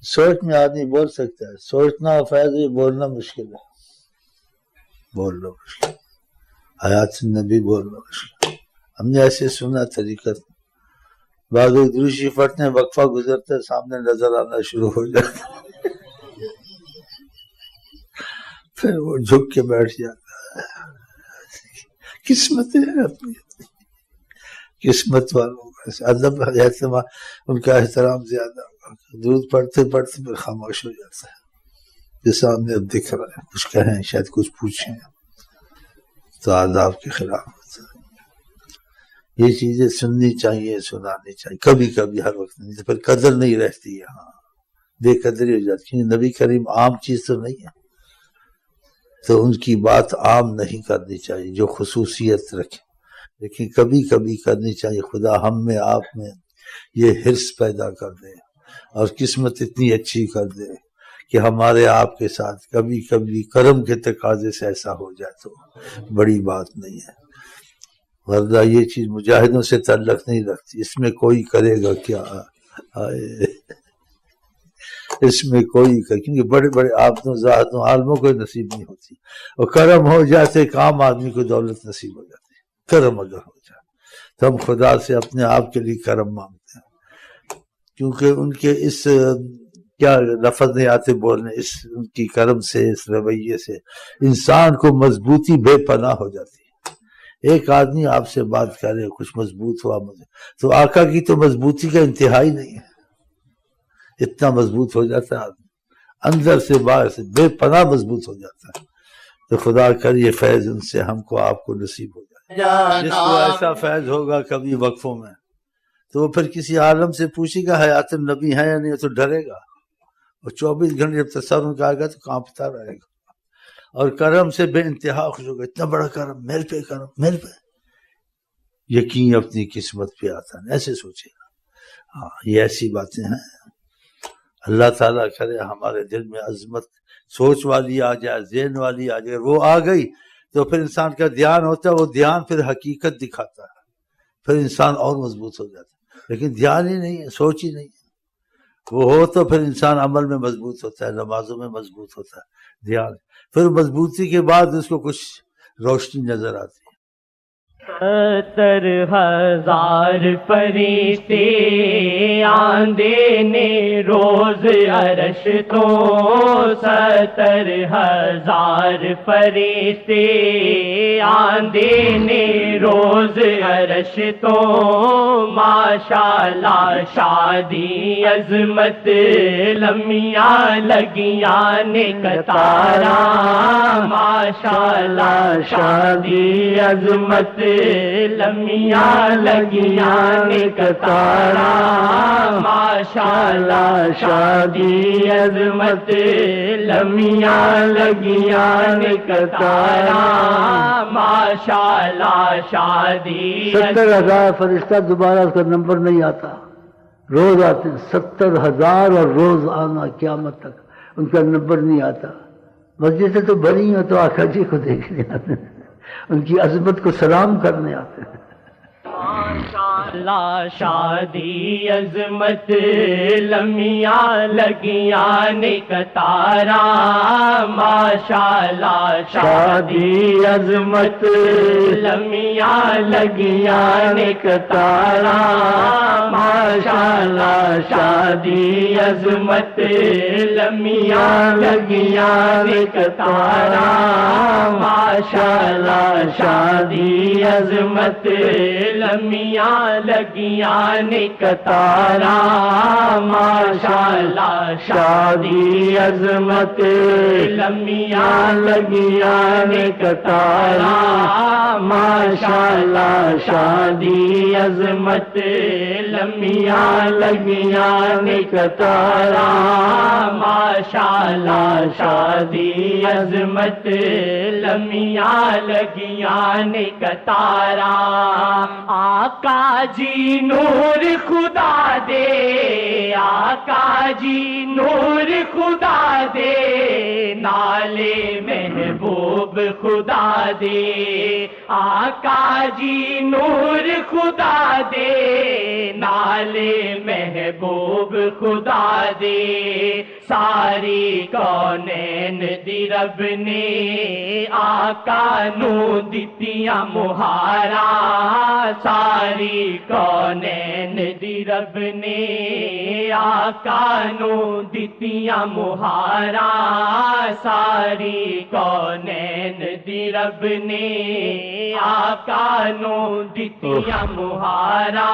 سوچ میں آدمی بول سکتا ہے، سوچنا فیض ہے، بولنا مشکل ہے، بولنا مشکل، حیات النبی بولنا مشکل۔ ہم نے ایسے سنا طریقت، بعض دروشی پڑھتے ہیں، وقفہ گزرتا ہے، سامنے نظر آنا شروع ہو جاتا ہے، پھر وہ جھک کے بیٹھ جاتا ہے۔ قسمت ہے اپنی، قسمت والوں کا ادب احترام، ان کا احترام زیادہ ہوگا۔ درود پڑھتے پڑھتے پھر خاموش ہو جاتا ہے، جو سامنے اب دکھ رہا ہے، کچھ کہیں، شاید کچھ پوچھیں تو آداب کے خلاف ہوتا ہے۔ یہ چیزیں سننی چاہیے، سنانی چاہیے، کبھی کبھی، ہر وقت نہیں، پھر قدر نہیں رہتی ہے، ہاں بے قدری ہو جاتی، کیونکہ نبی کریم عام چیز تو نہیں ہے، تو ان کی بات عام نہیں کرنی چاہیے جو خصوصیت رکھے، لیکن کبھی کبھی کرنی چاہیے۔ خدا ہم میں، آپ میں یہ حرص پیدا کر دے اور قسمت اتنی اچھی کر دے کہ ہمارے آپ کے ساتھ کبھی کبھی کرم کے تقاضے سے ایسا ہو جائے تو بڑی بات نہیں ہے، ورنہ یہ چیز مجاہدوں سے تعلق نہیں رکھتی۔ اس میں کوئی کرے گا کیا، اس میں کوئی کیونکہ بڑے بڑے آبدوں زاہدوں عالموں کو نصیب نہیں ہوتی، اور کرم ہو جاتے ایک عام آدمی کو دولت نصیب ہو جاتی، کرم اگر ہو جائے تو ہم خدا سے اپنے آپ کے لیے کرم مانگتے ہیں، کیونکہ ان کے اس کیا لفظ نہیں آتے بولنے، اس ان کی کرم سے، اس رویے سے انسان کو مضبوطی بے پناہ ہو جاتی ہے۔ ایک آدمی آپ سے بات کرے، کچھ مضبوط ہوا مجھے، تو آقا کی تو مضبوطی کا انتہائی نہیں ہے، اتنا مضبوط ہو جاتا ہے آدمی، اندر سے باہر سے بے پناہ مضبوط ہو جاتا ہے۔ تو خدا کر یہ فیض ان سے ہم کو، آپ کو نصیب ہو جائے۔ جس کو ایسا فیض ہوگا کبھی وقفوں میں، تو وہ پھر کسی عالم سے پوچھے گا حیات النبی ہے یا نہیں، تو ڈرے گا، اور 24 گھنٹے جب تصور کا آئے گا تو کانپتا رہے گا، اور کرم سے بے انتہا خوش ہوگا، اتنا بڑا کرم میرے پہ، کرم میرے پہ، یقین اپنی قسمت پہ آتا ہے، ایسے سوچے گا۔ ہاں یہ ایسی باتیں ہیں، اللہ تعالیٰ کرے ہمارے دل میں عظمت سوچ والی آ جائے، ذہن والی آ جائے، وہ آ گئی تو پھر انسان کا دھیان ہوتا ہے، وہ دھیان پھر حقیقت دکھاتا ہے، پھر انسان اور مضبوط ہو جاتا ہے۔ لیکن دھیان ہی نہیں ہے، سوچ ہی نہیں ہے، وہ ہو تو پھر انسان عمل میں مضبوط ہوتا ہے، نمازوں میں مضبوط ہوتا ہے، دھیان، پھر مضبوطی کے بعد اس کو کچھ روشنی نظر آتی ہے۔ 70,000 فرشتے آندے نے روز عرش تو، 70,000 فرشتے آندے نے روز عرش تو، ماشاءاللہ شادی عظمت لمیاں لگیاں نے قطارا، ماشاءاللہ شادی عظمت لمیاں لگیاں نے قطارا، ماشاءاللہ شادی عظمت لمیاں لگیاں نے قطارا، ماشاءاللہ شادی 70,000 فرشتہ دوبارہ اس کا نمبر نہیں آتا، روز آتے ہیں 70,000، اور روز آنا قیامت تک ان کا نمبر نہیں آتا۔ مسجدیں تو بھری ہیں تو آقا جی کو دیکھنے آتے ہیں، ان کی عظمت کو سلام کرنے آتے ہیں۔ ماشاءاللہ شادی عظمت لمیاں لگیاں نے قطارا، ماشاءاللہ شادی عظمت لمیاں لگیاں نے قطارا، ماشاءاللہ شادی عظمت لمیاں لگیاں نے قطارا، ماشاءاللہ شادی عظمت لمیاں لگیاں نے قطارا، ماشاءاللہ شادی عظمت لمیاں لگیاں نے قطارا، ماشاءاللہ شادی عظمت لمیاں لگیاں نے قطارا، ماشاءاللہ شادی عظمت لمیاں لگیاں نے قطارا، آقا جی نور خدا دے، آقا جی نور خدا دے، نالے محبوب خدا دے، آقا جی نور خدا دے، نالے محبوب خدا دے، ساری کونین دی رب نے آقا نو دتیاں مہارا ساری کونین دی رب نے آقا نو دتیاں مہارا ساری کونین دی رب نے آقا نو دتیاں مہارا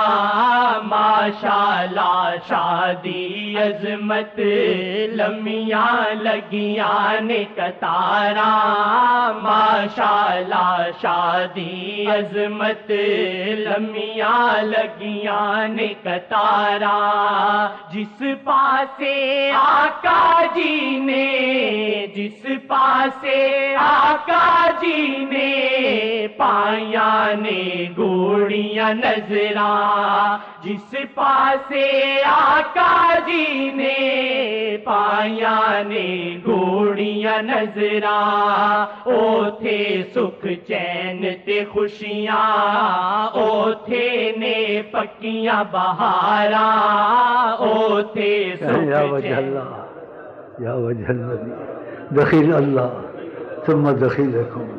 ماشاءاللہ شادی عظمت لمیاں لگیاں نے کتارا ماشاءاللہ شادی عظمت لمیاں لگیاں نے کتارا جس پاسے آقا جی نے جس پاسے آقا جی نے پائیاں نے گوڑیاں نظراں جس پاسے آقا جی نے پائیاں نے گوڑیاں نظراں اوتھے سکھ چین تے خوشیاں اوتھے نے پکیاں بہاراں اوتھے سکھ یا وجہ چین اللہ یا وجہ النبی دخیل اللہ ثم دخیلکم